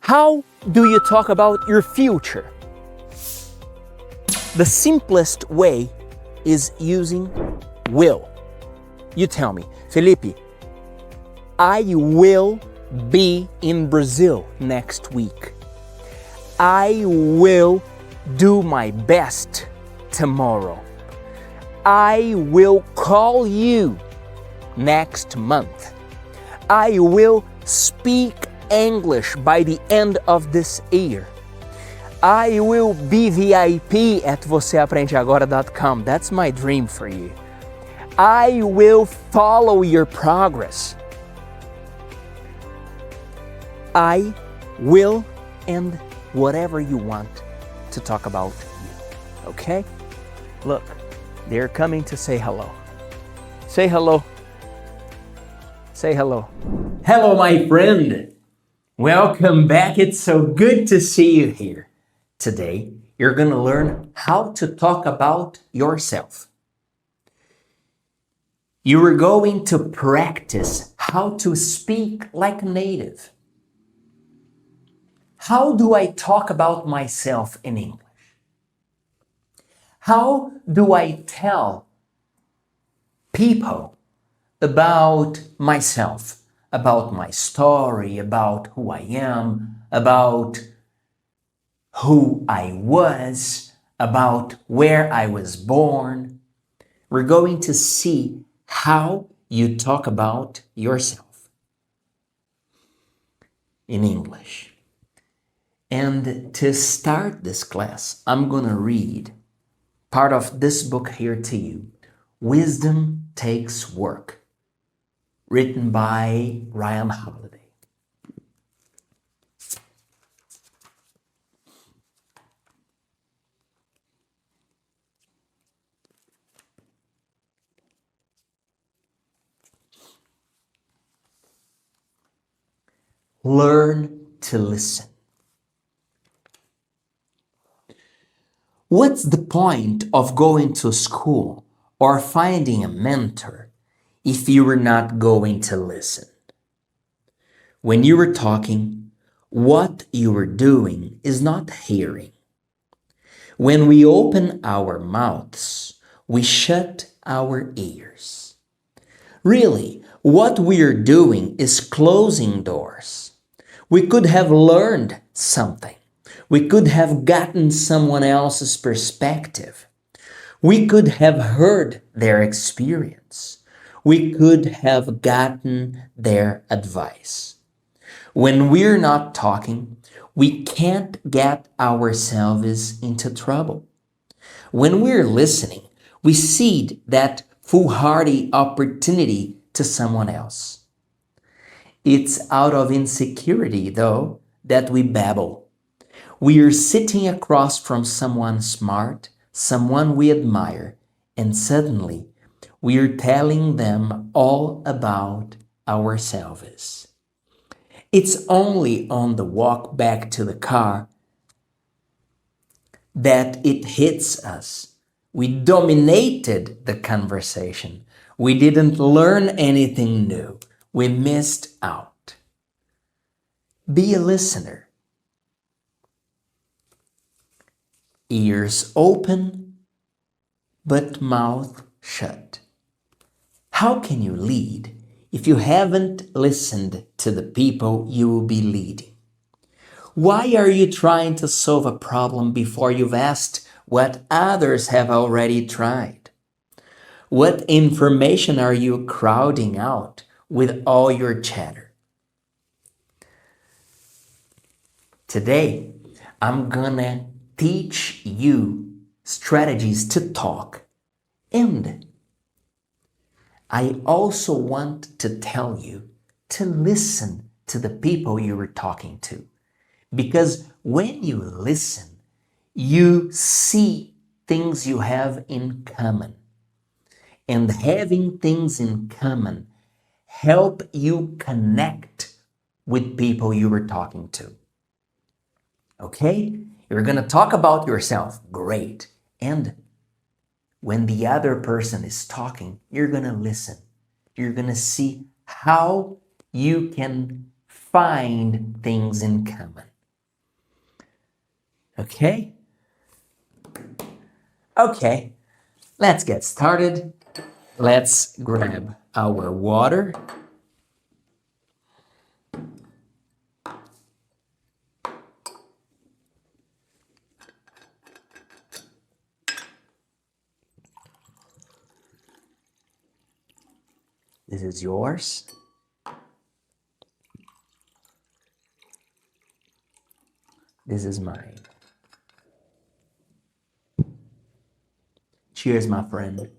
How do you talk about your future? The simplest way is using will. You tell me, Felipe, I will be in Brazil next week. I will do my best tomorrow. I will call you next month. I will speak English by the end of this year. I will be VIP at voceaprendeagora.com. That's my dream for you. I will follow your progress. I will, and whatever you want to talk about you. Okay? Look, they're coming to say hello. Say hello. Say hello. Hello, my friend. Welcome back. It's so good to see you here. Today, you're going to learn how to talk about yourself. You are going to practice how to speak like a native. How do I talk about myself in English? How do I tell people about myself, about my story, about who I am, about who I was, about where I was born? We're going to see how you talk about yourself in English. And to start this class, I'm going to read part of this book here to you, Wisdom Takes Work, written by Ryan Holiday. Learn to listen. What's the point of going to school or finding a mentor if you were not going to listen? When you were talking, what you were doing is not hearing. When we open our mouths, we shut our ears. Really, what we are doing is closing doors. We could have learned something. We could have gotten someone else's perspective. We could have heard their experience. We could have gotten their advice. When we're not talking, we can't get ourselves into trouble. When we're listening, we cede that foolhardy opportunity to someone else. It's out of insecurity, though, that we babble. We are sitting across from someone smart, someone we admire, and suddenly we are telling them all about ourselves. It's only on the walk back to the car that it hits us. We dominated the conversation. We didn't learn anything new. We missed out. Be a listener. Ears open, but mouth shut. How can you lead if you haven't listened to the people you will be leading? Why are you trying to solve a problem before you've asked what others have already tried? What information are you crowding out with all your chatter? Today, I'm gonna teach you strategies to talk, and I also want to tell you to listen to the people you are talking to, because when you listen, you see things you have in common, and having things in common help you connect with people you were talking to. Okay? You're going to talk about yourself. Great. And when the other person is talking, you're going to listen. You're going to see how you can find things in common. Okay? Okay, let's get started. Let's grab our water. This is yours. This is mine. Cheers, my friend.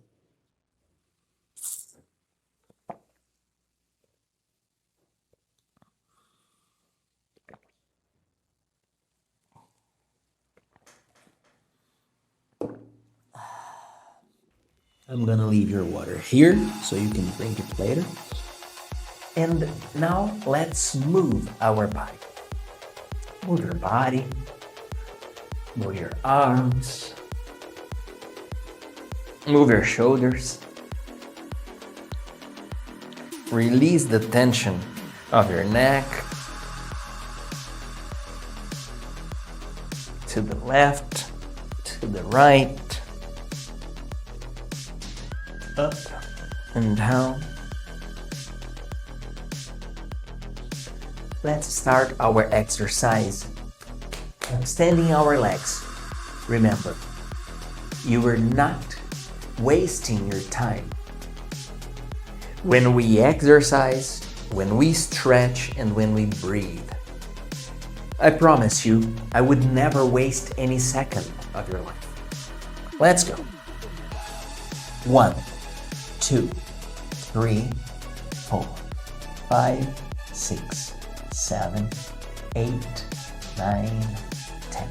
I'm gonna leave your water here so you can drink it later. And now let's move our body. Move your body. Move your arms. Move your shoulders. Release the tension of your neck. To the left, to the right. Up and down. Let's start our exercise. Extending our legs. Remember, you are not wasting your time. When we exercise, when we stretch, and when we breathe, I promise you, I would never waste any second of your life. Let's go. 1, 2, 3, 4, 5, 6, 7, 8, 9, 10.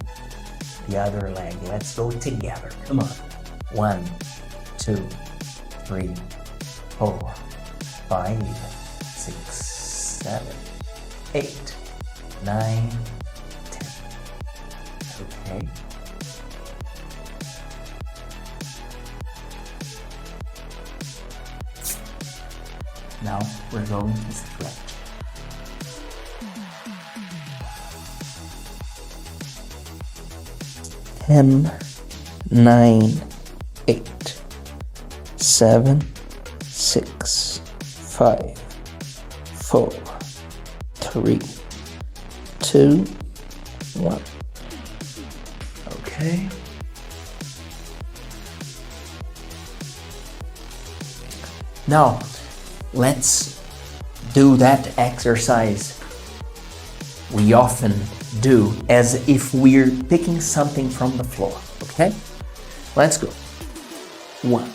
The other leg. Let's go together. Come on. 1, 2, 3, 4, 5, 6, 7, 8, 9, 10. Okay. Now we're going to stretch. Ten, 9, 8, 7, 6, 5, 4, 3, 2, 1. Okay. Now, let's do that exercise we often do as if we're picking something from the floor, okay? Let's go. 1,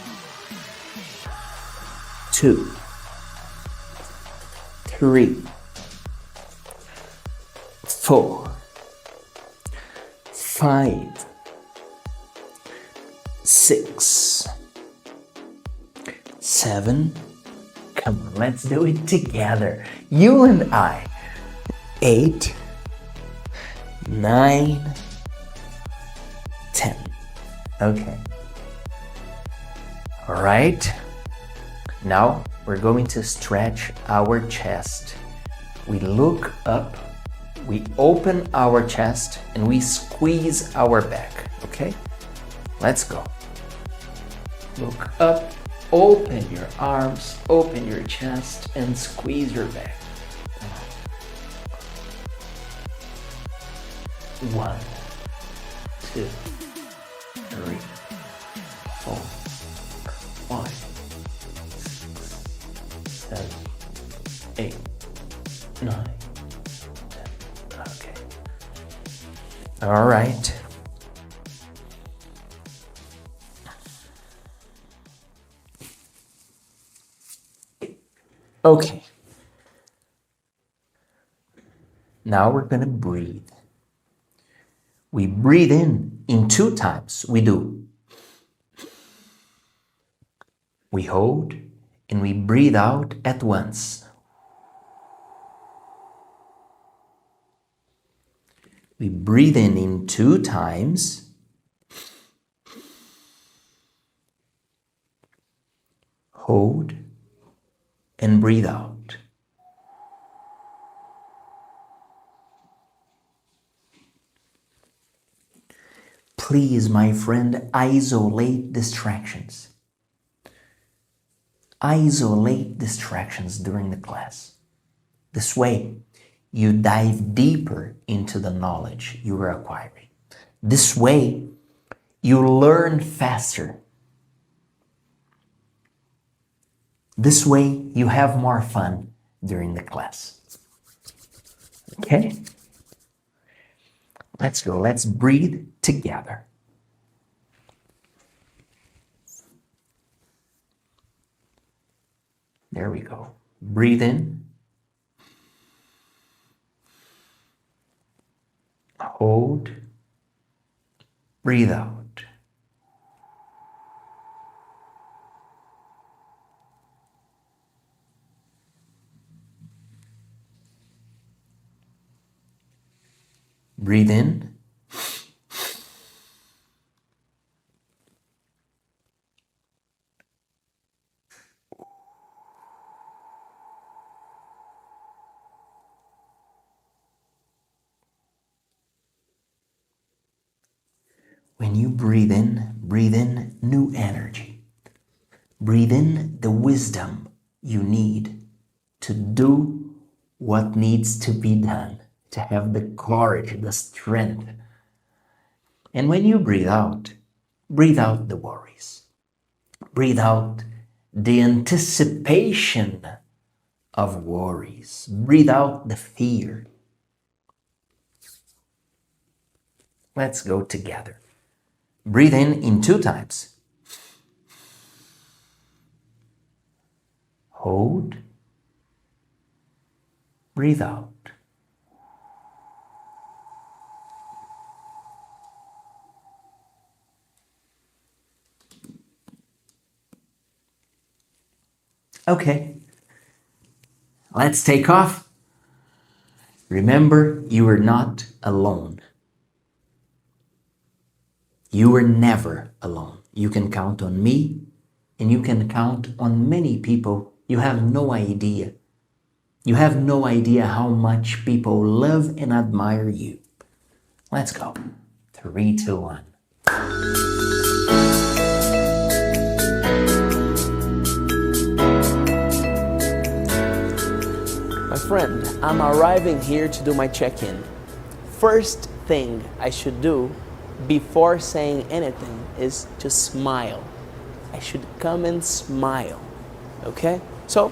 2, 3, 4, 5, 6, 7. Come on, let's do it together. You and I. 8, 9, 10. Okay. All right. Now we're going to stretch our chest. We look up, we open our chest, and we squeeze our back. Okay? Let's go. Look up, open your arms, open your chest, and squeeze your back. 1, 2, 3, 4, 5, 6, 7, 8, 9, 10. Okay. All right. Okay. Now we're going to breathe. We breathe in 2 times. We do. We hold and we breathe out at once. We breathe in 2 times. Hold and breathe out. Please, my friend, isolate distractions. Isolate distractions during the class. This way, you dive deeper into the knowledge you are acquiring. This way, you learn faster. This way, you have more fun during the class. Okay? Let's go. Let's breathe together. There we go. Breathe in. Hold. Breathe out. Breathe in. When you breathe in new energy. Breathe in the wisdom you need to do what needs to be done, to have the courage, the strength. And when you breathe out the worries. Breathe out the anticipation of worries. Breathe out the fear. Let's go together. Breathe in 2 times. Hold. Breathe out. Okay, let's take off. Remember, you are not alone. You are never alone. You can count on me, and you can count on many people. You have no idea. You have no idea how much people love and admire you. Let's go. 3, 2, 1. My friend, I'm arriving here to do my check-in. First thing I should do before saying anything is to smile. I should come and smile, okay? So,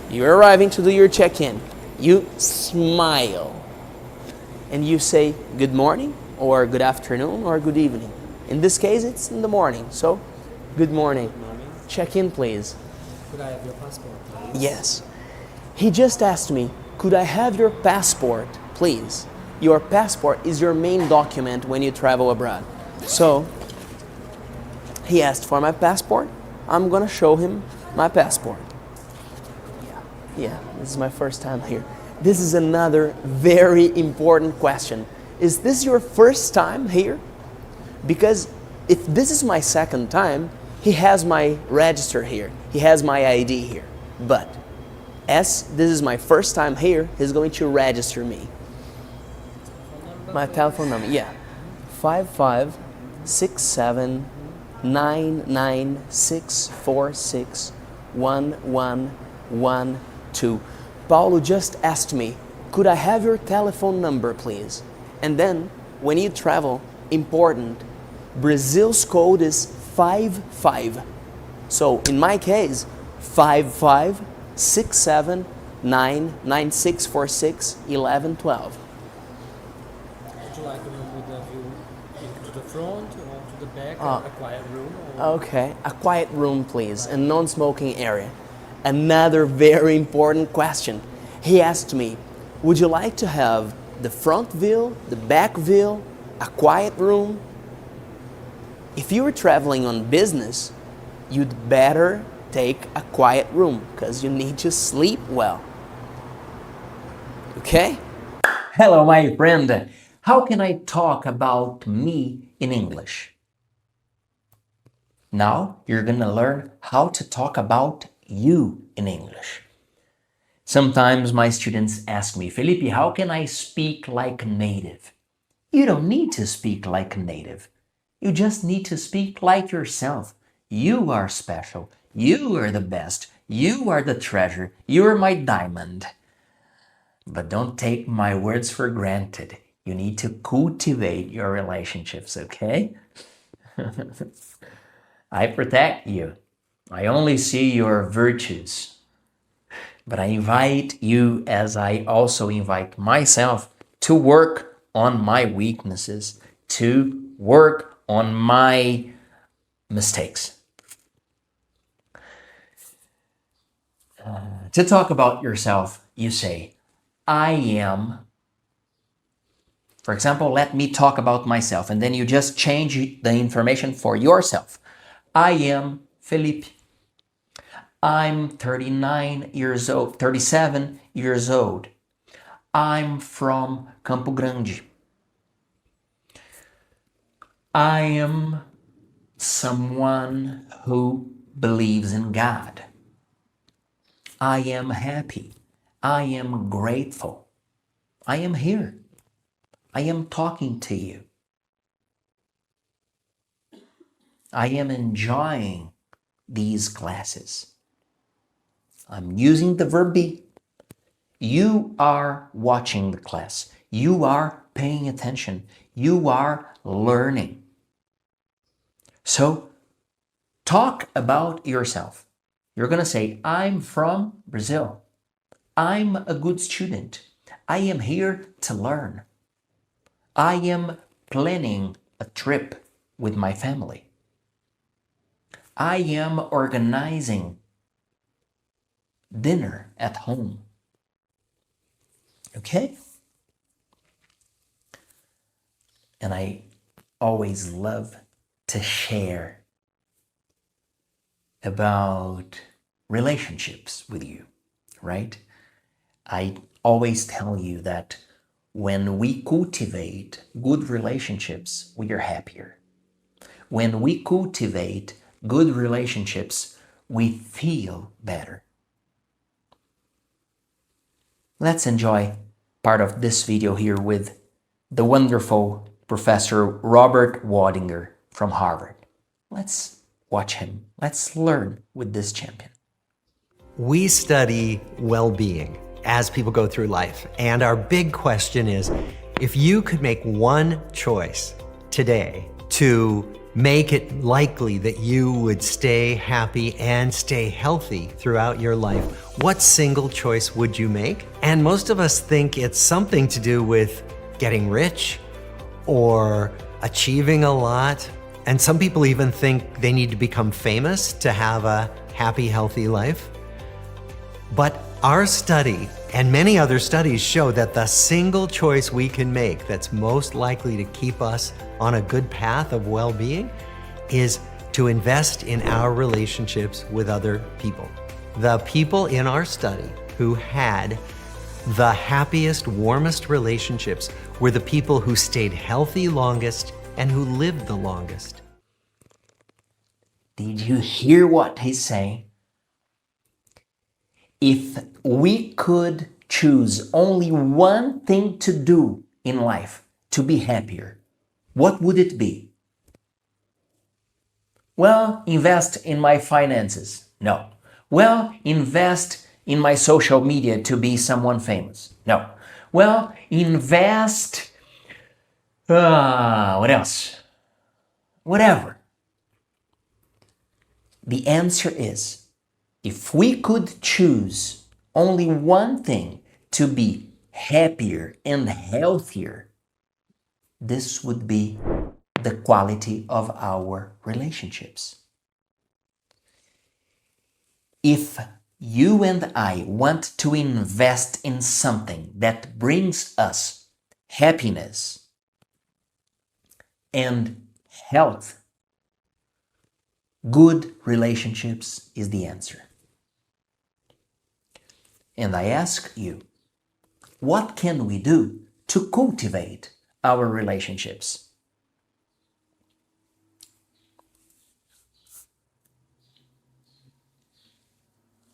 you're arriving to do your check-in. You smile. And you say good morning, or good afternoon, or good evening. In this case, it's in the morning, so good morning. Good morning. Check in, please. Could I have your passport, please? Yes. He just asked me, could I have your passport, please? Your passport is your main document when you travel abroad. So, he asked for my passport. I'm gonna show him my passport. Yeah, this is my first time here. This is another very important question. Is this your first time here? Because if this is my second time, he has my register here. He has my ID here. But as this is my first time here, he's going to register me. My telephone number, yeah. 55679964611112. Paulo just asked me, could I have your telephone number, please? And then, when you travel, important, Brazil's code is 55. So, in my case, 55679996461112. Would you like a room with a view to the front or to the back, or a quiet room? Or... Okay, a quiet room, please, a non-smoking area. Another very important question. He asked me, would you like to have the front view, the back view, a quiet room? If you were traveling on business, you'd better take a quiet room because you need to sleep well. Okay? Hello, my friend. How can I talk about me in English? Now you're gonna learn how to talk about you in English. Sometimes my students ask me, Felipe, how can I speak like a native? You don't need to speak like a native. You just need to speak like yourself. You are special. You are the best. You are the treasure. You are my diamond. But don't take my words for granted. You need to cultivate your relationships, okay? I protect you. I only see your virtues. But I invite you, as I also invite myself, to work on my weaknesses, to work on my mistakes. To talk about yourself, you say, I am. For example, let me talk about myself, and then you just change the information for yourself. I am Felipe. I'm 37 years old. I'm from Campo Grande. I am someone who believes in God. I am happy. I am grateful. I am here. I am talking to you. I am enjoying these classes. I'm using the verb be. You are watching the class. You are paying attention. You are learning. So, talk about yourself. You're going to say, I'm from Brazil. I'm a good student. I am here to learn. I am planning a trip with my family. I am organizing dinner at home. Okay? And I always love to share about relationships with you, right? I always tell you that when we cultivate good relationships, we are happier. When we cultivate good relationships, we feel better. Let's enjoy part of this video here with the wonderful Professor Robert Wadinger from Harvard. Let's watch him. Let's learn with this champion. We study well-being as people go through life. And our big question is, if you could make one choice today to make it likely that you would stay happy and stay healthy throughout your life, what single choice would you make? And most of us think it's something to do with getting rich or achieving a lot. And some people even think they need to become famous to have a happy, healthy life. But our study and many other studies show that the single choice we can make that's most likely to keep us on a good path of well-being is to invest in our relationships with other people. The people in our study who had the happiest, warmest relationships were the people who stayed healthy longest and who lived the longest. Did you hear what he's saying? If we could choose only one thing to do in life to be happier, what would it be? Well, invest in my finances. No. Well, invest in my social media to be someone famous. No. Well, invest... what else? Whatever. The answer is, if we could choose only one thing to be happier and healthier, this would be the quality of our relationships. If you and I want to invest in something that brings us happiness and health, good relationships is the answer. And I ask you, what can we do to cultivate our relationships?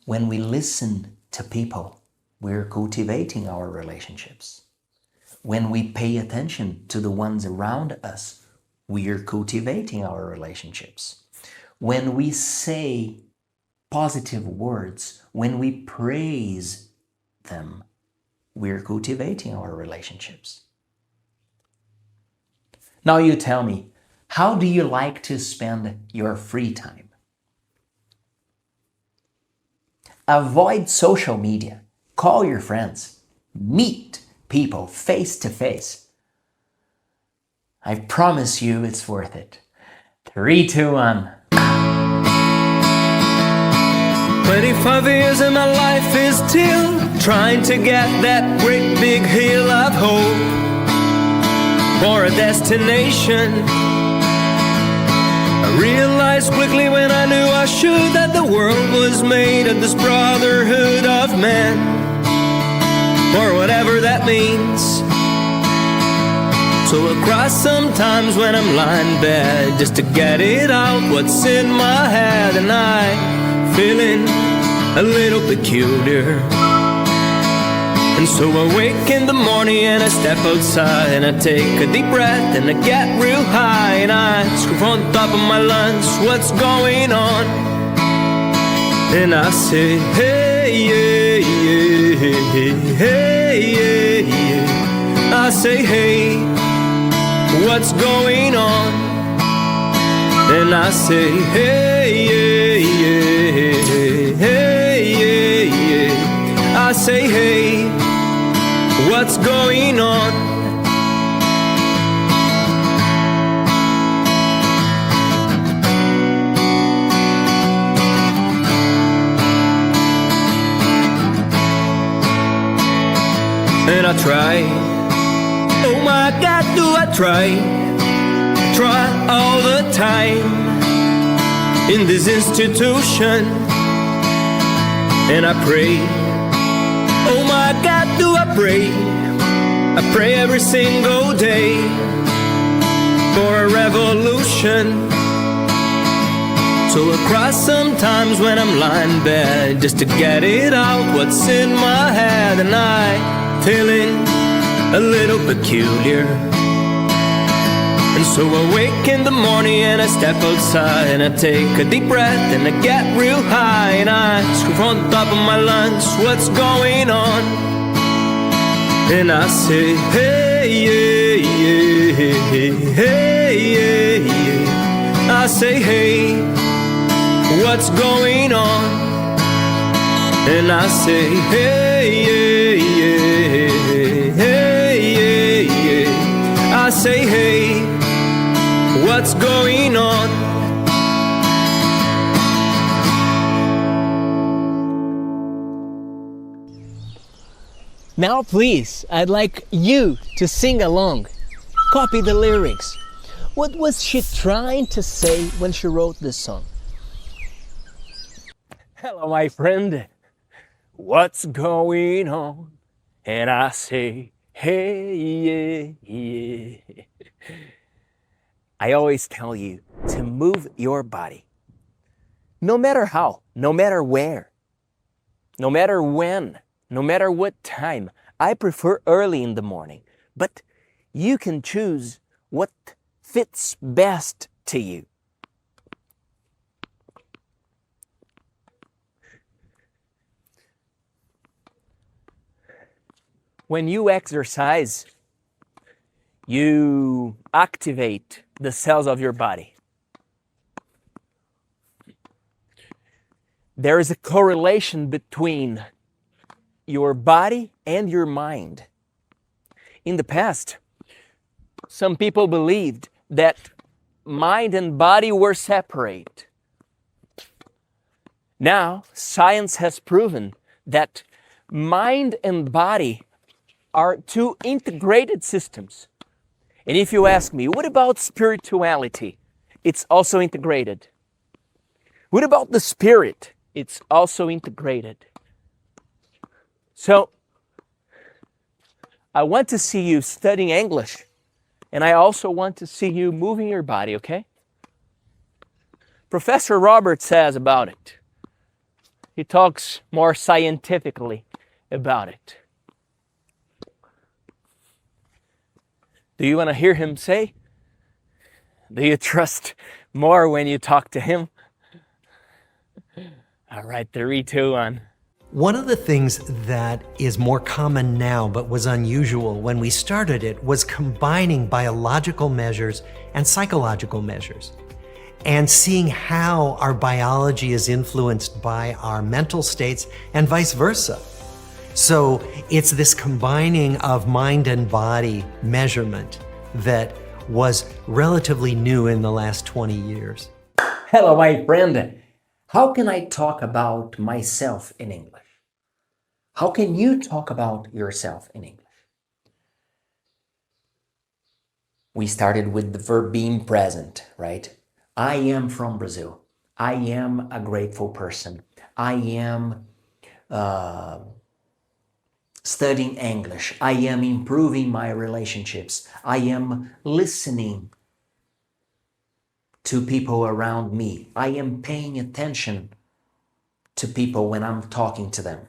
When we listen to people, we're cultivating our relationships. When we pay attention to the ones around us, we are cultivating our relationships. When we say positive words, when we praise them, we are cultivating our relationships. Now you tell me, how do you like to spend your free time? Avoid social media. Call your friends. Meet people face to face. I promise you it's worth it. 3, 2, 1. 25 years of my life is still trying to get that great big hill of hope for a destination. I realized quickly when I knew I should that the world was made of this brotherhood of men, or whatever that means. So I cry sometimes when I'm lying in bed just to get it out what's in my head, and I'm feeling a little peculiar. And so I wake in the morning and I step outside and I take a deep breath and I get real high and I scream from the top of my lungs, what's going on? And I say, hey, yeah, yeah, hey, yeah, yeah. I say, hey, what's going on? And I say, hey, yeah, yeah, hey, yeah, yeah. I say, hey, what's going on? And I try, oh my God, do I try all the time in this institution. And I pray, oh my God, do I pray every single day for a revolution. So I cry sometimes when I'm lying in bed just to get it out what's in my head, and I'm feeling a little peculiar. And so I wake in the morning and I step outside and I take a deep breath and I get real high and I scream from the top of my lungs, what's going on? And I say, hey, yeah, yeah, hey, yeah, yeah. I say, hey, what's going on? And I say, hey, yeah, yeah, hey, yeah, yeah. I say, hey, what's going on? Now please, I'd like you to sing along. Copy the lyrics. What was she trying to say when she wrote this song? Hello, my friend. What's going on? And I say, hey, yeah, yeah. I always tell you to move your body. No matter how, no matter where, no matter when, no matter what time. I prefer early in the morning, but you can choose what fits best to you. When you exercise, you activate the cells of your body. There is a correlation between your body and your mind. In the past, some people believed that mind and body were separate. Now, science has proven that mind and body are two integrated systems. And if you ask me, what about spirituality? It's also integrated. What about the spirit? It's also integrated. So, I want to see you studying English, and I also want to see you moving your body, okay? Professor Robert says about it. He talks more scientifically about it. Do you want to hear him say? Do you trust more when you talk to him? All right, 3, 2, 1. One of the things that is more common now but was unusual when we started it was combining biological measures and psychological measures and seeing how our biology is influenced by our mental states and vice versa. So it's this combining of mind and body measurement that was relatively new in the last 20 years. Hello, my friend. How can I talk about myself in English? How can you talk about yourself in English? We started with the verb being present, right? I am from Brazil. I am a grateful person. I am studying English. I am improving my relationships. I am listening to people around me. I am paying attention to people when I'm talking to them.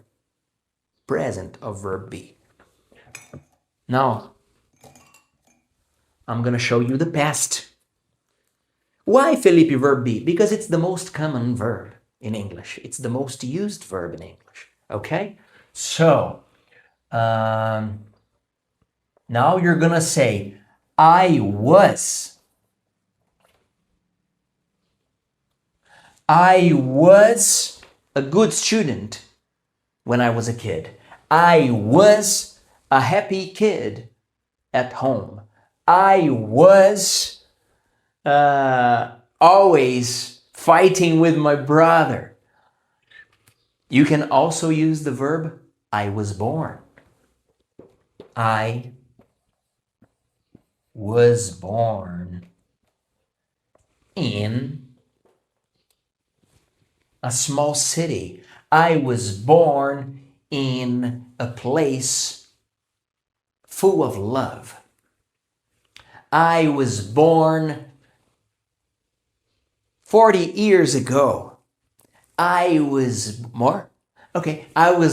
Present of verb be. Now, I'm going to show you the past. Why, Felipe, verb be? Because it's the most common verb in English. It's the most used verb in English. Okay? So, now you're going to say, I was a good student when I was a kid. I was a happy kid at home. I was always fighting with my brother. You can also use the verb I was born. I was born in a small city. I was born in a place full of love. I was born 40 years ago. I was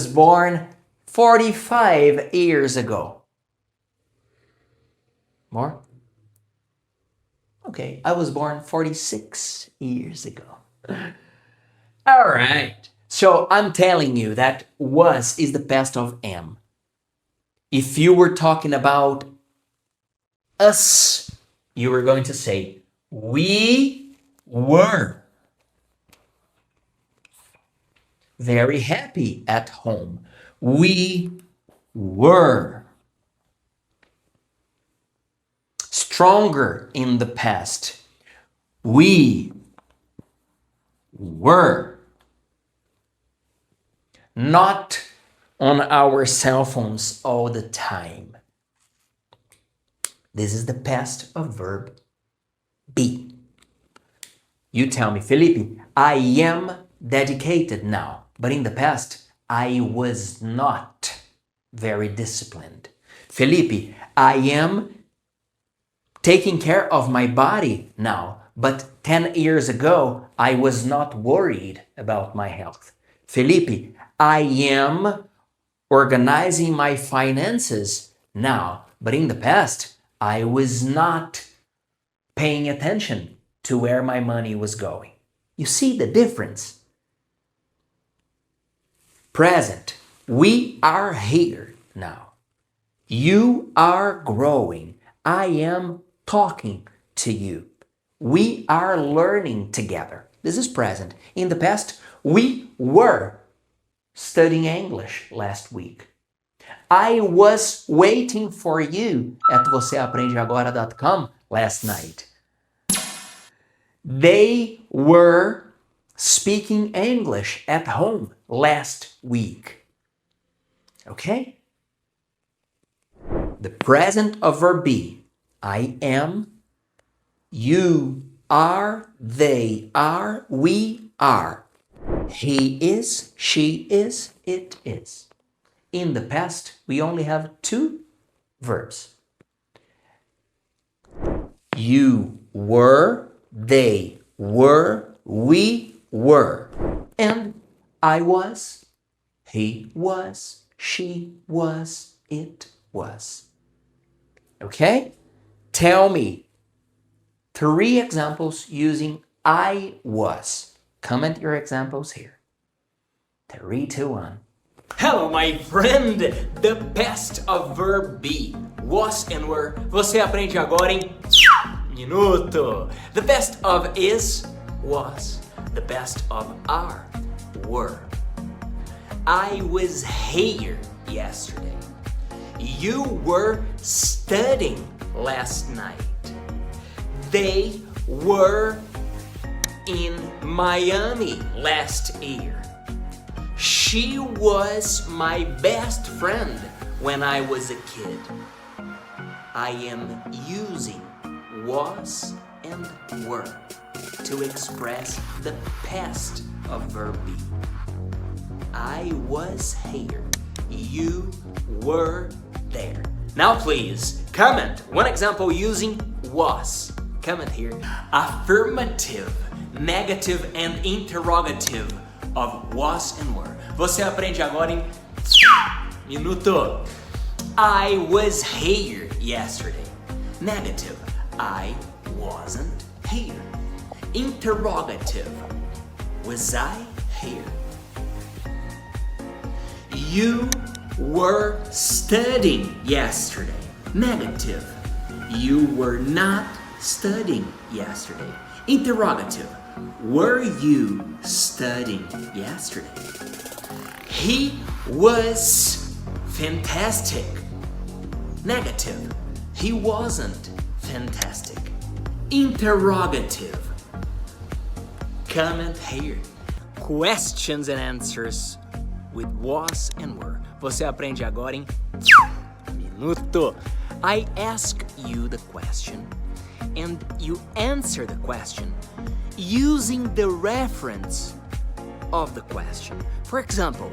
born 45 years ago. More? Okay, I was born 46 years ago. All right. So I'm telling you that was is the past of am. If you were talking about us, you were going to say, we were very happy at home. We were stronger in the past. We were not on our cell phones all the time. This is the past of verb be. You tell me, Felipe, I am dedicated now, but in the past, I was not very disciplined. Felipe, I am taking care of my body now, but 10 years ago, I was not worried about my health. Felipe, I am organizing my finances now, but in the past, I was not paying attention to where my money was going. You see the difference? Present, we are here now. You are growing. I am talking to you. We are learning together. This is present. In the past, we were studying English last week. I was waiting for you at voceaprendeagora.com last night. They were speaking English at home last week. Okay? The present of verb be. I am, you are, they are, we are. He is, she is, it is. In the past, we only have 2 verbs. You were, they were, we were. And I was, he was, she was, it was. Okay? Tell me 3 examples using I was. Comment your examples here. 3, 2, 1. Hello, my friend! The best of verb be, was and were. Você aprende agora em minuto. The best of is, was. The best of are, were. I was here yesterday. You were studying last night. They were in Miami last year. She was my best friend when I was a kid. I am using was and were to express the past of verb be. I was here. You were there. Now please, comment one example using was. Comment here. Affirmative, negative and interrogative of was and were. Você aprende agora em minuto. I was here yesterday. Negative, I wasn't here. Interrogative, was I here? You were studying yesterday. Negative, you were not studying yesterday. Interrogative, were you studying yesterday? He was fantastic. Negative, he wasn't fantastic. Interrogative, comment here. Questions and answers with was and were. Você aprende agora em minuto. I ask you the question and you answer the question using the reference of the question. For example,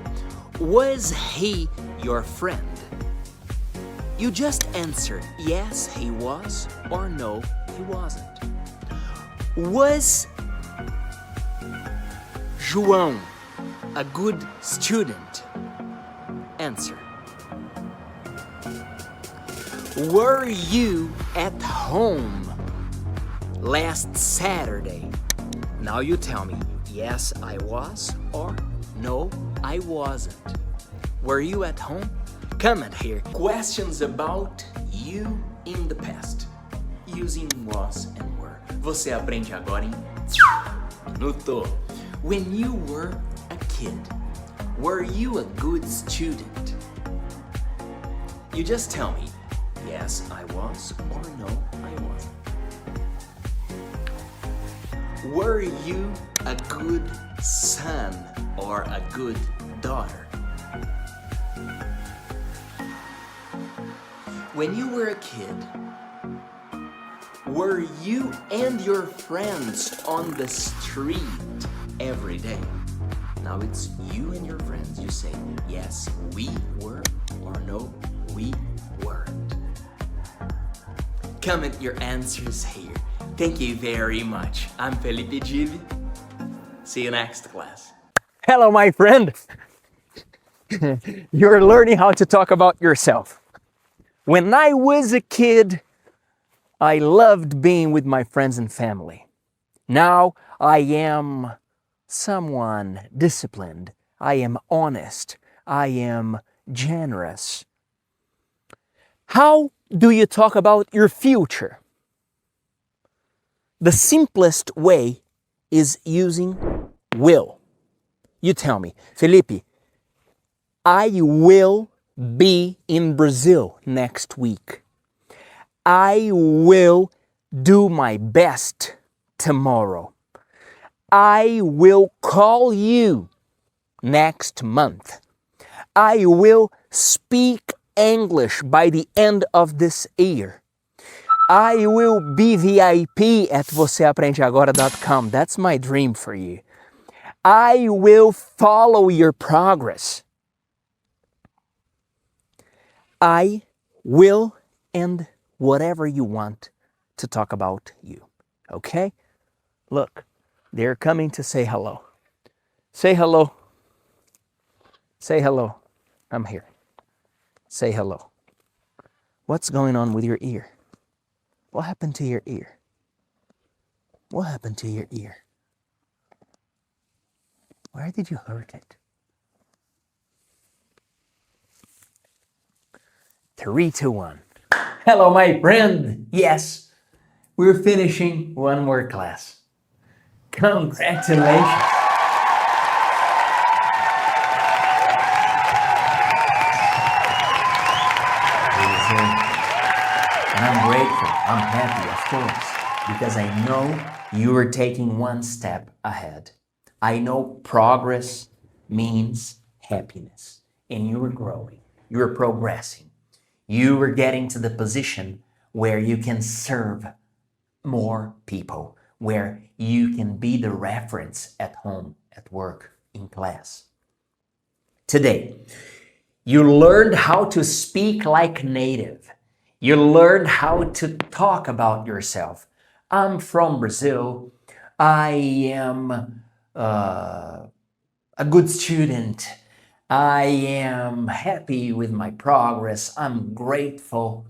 was he your friend? You just answer yes, he was, or no, he wasn't. Was João a good student? Answer. Were you at home last Saturday? Now you tell me, yes, I was, or no, I wasn't. Were you at home? Comment here. Questions about you in the past, using was and were. Você aprende agora em minuto. When you were a kid, were you a good student? You just tell me, yes, I was, or no, I wasn't. Were you a good son or a good daughter? When you were a kid, were you and your friends on the street every day? Now it's you and your friends. You say, yes, we were, or no, we weren't. Comment your answers here. Thank you very much. I'm Felipe Dib. See you next class. Hello, my friend. You're learning how to talk about yourself. When I was a kid, I loved being with my friends and family. Now I am someone disciplined. I am honest. I am generous. How do you talk about your future? The simplest way is using will. You tell me, Felipe, I will be in Brazil next week. I will do my best tomorrow. I will call you next month. I will speak English by the end of this year. I will be VIP at voceaprendeagora.com. That's my dream for you. I will follow your progress. I will and whatever you want to talk about you. Okay? Look, they're coming to say hello. Say hello. Say hello. I'm here. Say hello. What's going on with your ear? What happened to your ear? What happened to your ear? Where did you hurt it? 3, 2, 1. Hello, my friend. Yes, we're finishing one more class. Congratulations. And I'm grateful, I'm happy, of course, because I know you are taking one step ahead. I know progress means happiness, and you are growing, you are progressing. You are getting to the position where you can serve more people, where you can be the reference at home, at work, in class. Today, you learned how to speak like native. You learned how to talk about yourself. I'm from Brazil. I am a good student. I am happy with my progress. I'm grateful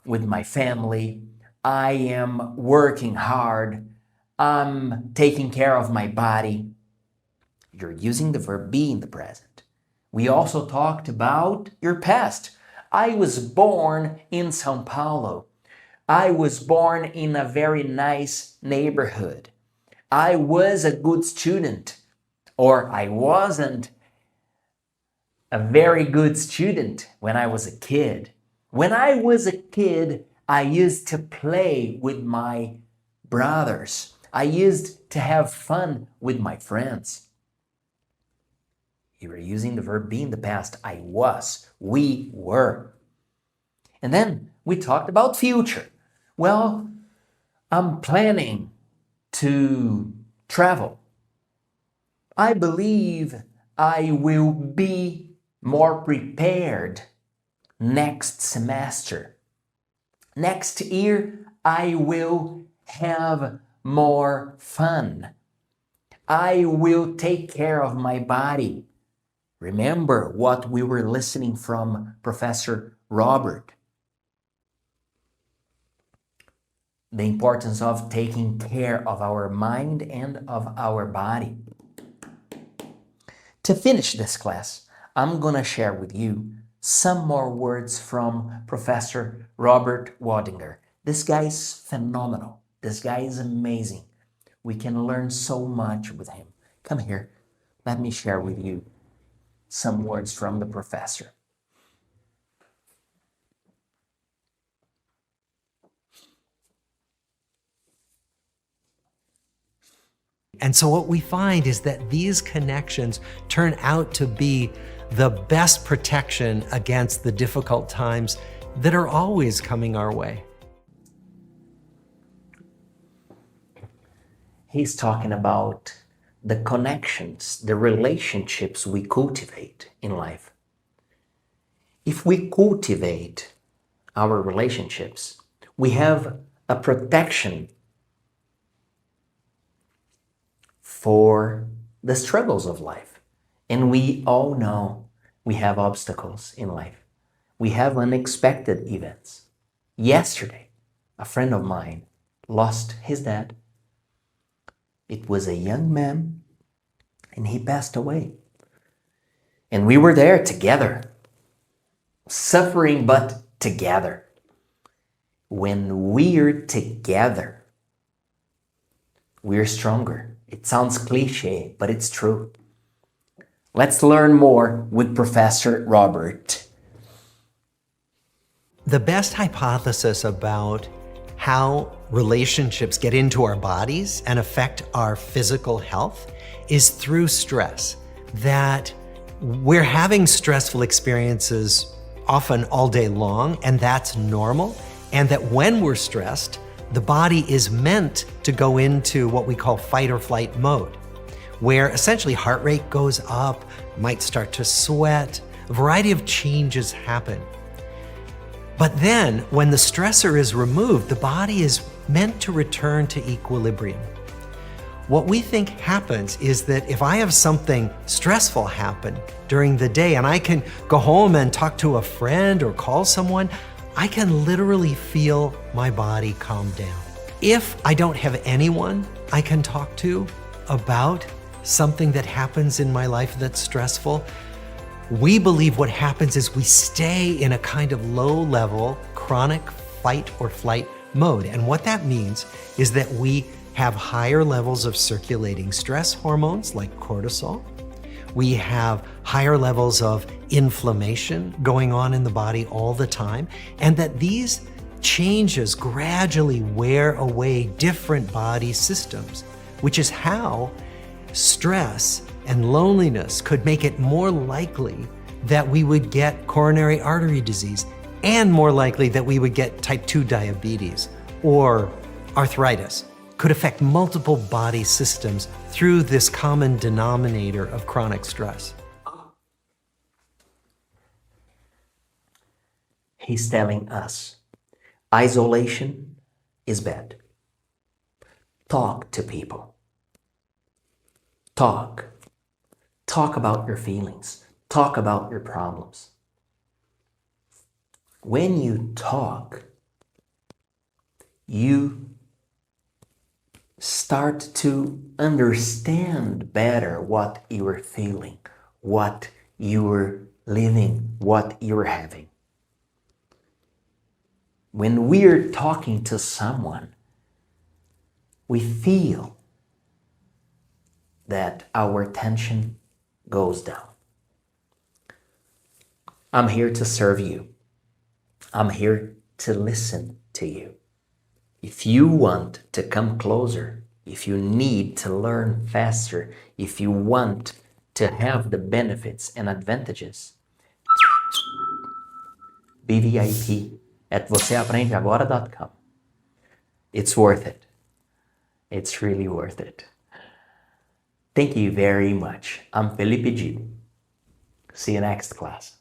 with my family. I am working hard. I'm taking care of my body. You're using the verb be in the present. We also talked about your past. I was born in São Paulo. I was born in a very nice neighborhood. I was a good student, or I wasn't a very good student when I was a kid. When I was a kid, I used to play with my brothers. I used to have fun with my friends. You were using the verb be in the past. I was. We were. And then we talked about future. Well, I'm planning to travel. I believe I will be more prepared next semester. Next year, I will have more fun. I will take care of my body. Remember what we were listening from Professor Robert. The importance of taking care of our mind and of our body. To finish this class, I'm going to share with you some more words from Professor Robert Wadinger. This guy is phenomenal. This guy is amazing. We can learn so much with him. Come here. Let me share with you some words from the professor. And so what we find is that these connections turn out to be the best protection against the difficult times that are always coming our way. He's talking about the connections, the relationships we cultivate in life. If we cultivate our relationships, we have a protection for the struggles of life. And we all know we have obstacles in life. We have unexpected events. Yesterday, a friend of mine lost his dad. It was a young man, and he passed away. And we were there together, suffering but together. When we're together, we're stronger. It sounds cliche, but it's true. Let's learn more with Professor Robert. The best hypothesis about how relationships get into our bodies and affect our physical health is through stress. That we're having stressful experiences often all day long, and that's normal. And that when we're stressed, the body is meant to go into what we call fight or flight mode, where essentially heart rate goes up, might start to sweat, a variety of changes happen. But then when the stressor is removed, the body is meant to return to equilibrium. What we think happens is that if I have something stressful happen during the day and I can go home and talk to a friend or call someone, I can literally feel my body calm down. If I don't have anyone I can talk to about something that happens in my life that's stressful, we believe what happens is we stay in a kind of low-level, chronic fight or flight mode. And what that means is that we have higher levels of circulating stress hormones like cortisol. We have higher levels of inflammation going on in the body all the time, and that these changes gradually wear away different body systems, which is how stress and loneliness could make it more likely that we would get coronary artery disease and more likely that we would get type 2 diabetes or arthritis. Could affect multiple body systems through this common denominator of chronic stress. He's telling us isolation is bad. Talk to people. Talk. Talk about your feelings. Talk about your problems. When you talk, you start to understand better what you are feeling, what you are living, what you are having. When we're talking to someone, we feel that our tension goes down. I'm here to serve you. I'm here to listen to you. If you want to come closer, if you need to learn faster, if you want to have the benefits and advantages, be VIP at voceaprendeagora.com. It's worth it. It's really worth it. Thank you very much. I'm Felipe Dib. See you next class.